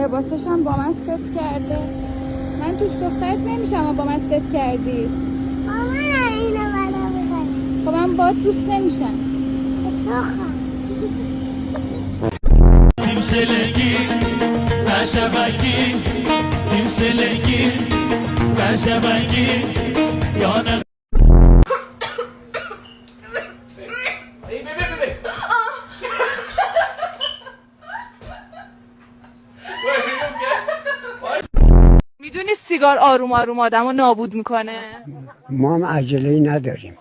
لباسش هم با من ست کرده. من دوست دخترت نمیشم اما با من ست کردی. مامان اینو منو میخواد. خب من باید دوست نمیشم. تو خواهم. Kimselegi, Perşebegi, kimselegi, Perşebegi, yana. میدونی سیگار آروم آروم آدم رو نابود میکنه؟ ما هم عجله‌ای نداریم.